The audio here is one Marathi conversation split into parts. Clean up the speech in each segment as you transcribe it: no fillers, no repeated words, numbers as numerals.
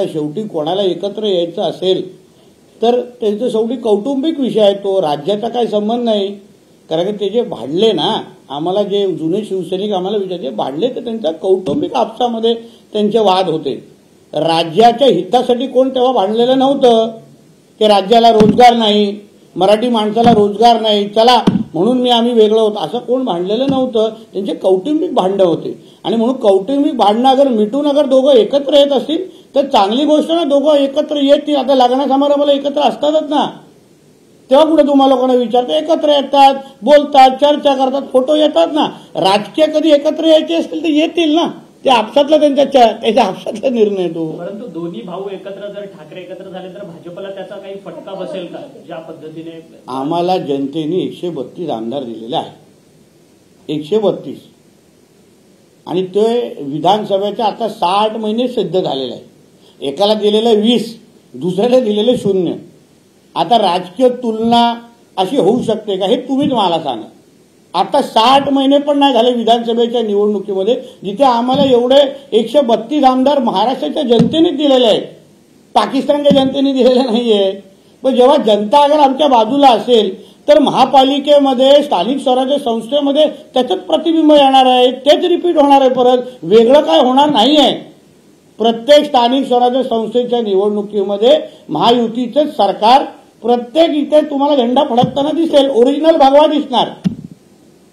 आता शेवटी कोणाला एकत्र यायचं असेल तर त्यांचं शेवटी कौटुंबिक विषय आहे, तो राज्याचा काही संबंध नाही. कारण की ते जे भांडले ना, आम्हाला जे जुने शिवसैनिक आम्हाला विचारले भांडले तर त्यांच्या कौटुंबिक आपसामध्ये त्यांचे वाद होते. राज्याच्या हितासाठी कोण तेव्हा भांडलेलं नव्हतं. ते राज्याला रोजगार नाही, मराठी माणसाला रोजगार नाही, चला म्हणून आम्ही वेगळं होतो असं कोण भांडलेलं नव्हतं. त्यांचे कौटुंबिक भांडणं होते. आणि म्हणून कौटुंबिक भांडणं अगर मिटून अगर दोघं एकत्र येत असतील तर चांगली गोष्ट ना, दोघं एकत्र येतील. आता लग्न समारंभाला एकत्र असतातच ना, तेव्हा कुठे तुम्हाला लोकांना विचारतं, एकत्र येतात, बोलतात, चर्चा करतात, फोटो येतात ना. राजकीय कधी एकत्र यायचे असतील तर येतील ना, ते आपसातला त्याच्या आपसातला निर्णय तो. परंतु दोन्ही भाऊ एकत्र जर ठाकरे एकत्र झाले तर भाजपला त्याचा काही फटका बसेल का? ज्या पद्धतीने आम्हाला जनतेने 132 आमदार दिलेले आहे, 132, आणि ते विधानसभेचे आता 60 महिने सिद्ध झालेले आहे. एकाला दिलेलं 20, दुसऱ्याला दिलेलं 0. आता राजकीय तुलना अशी होऊ शकते का हे तुम्हीच मला सांगा. आता 60 महिने पण नाही झाले विधानसभेच्या निवडणुकीमध्ये जिथे आम्हाला एवढे 132 आमदार महाराष्ट्राच्या जनतेने दिलेले आहेत, पाकिस्तानच्या जनतेने दिलेले नाहीये. पण जेव्हा जनता अगर आमच्या बाजूला असेल तर महापालिकेमध्ये, स्थानिक स्वराज्य संस्थेमध्ये त्याचंच प्रतिबिंब येणार आहे, तेच रिपीट होणार आहे. परत वेगळं काय होणार नाहीये. प्रत्येक स्थानिक स्वराज्य संस्थेच्या निवडणुकीमध्ये महायुतीचंच सरकार, प्रत्येक इथे तुम्हाला झेंडा फडकताना दिसेल, ओरिजिनल भगवा दिसणार.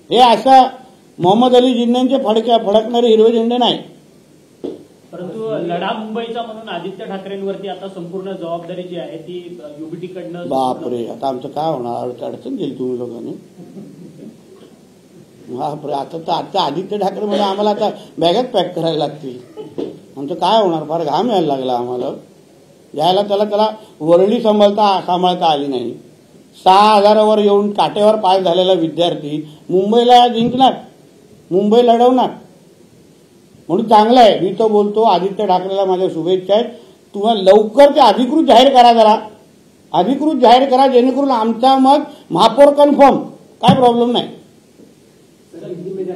हे असं मोहम्मद अली जिन्नांचे फडकणारे हिरवे झेंडे नाही. परंतु लढा मुंबईचा म्हणून आदित्य ठाकरेंवरती आता संपूर्ण जबाबदारी जी आहे ती युबीटीकडनं. बापरे, आता आमचं काय होणार? अडचण गेली तुम्ही लोकांनी. बापरे, आता आदित्य ठाकरे म्हणजे आम्हाला आता बॅगच पॅक करायला लागतील. आमचं काय होणार? फार घाम यायला लागला आम्हाला. यायला त्याला वरळी सांभाळता आली नाही. 6,000वर येऊन काटेवर पास झालेला विद्यार्थी मुंबईला जिंकणार, मुंबई लढवणार. म्हणून चांगलं आहे. मी तो बोलतो, आदित्य ठाकरेला माझ्या शुभेच्छा आहेत. तुम्हाला लवकर ते अधिकृत जाहीर करा, जरा अधिकृत जाहीर करा, जेणेकरून आमचा मग महापौर कन्फर्म, काय प्रॉब्लेम नाही.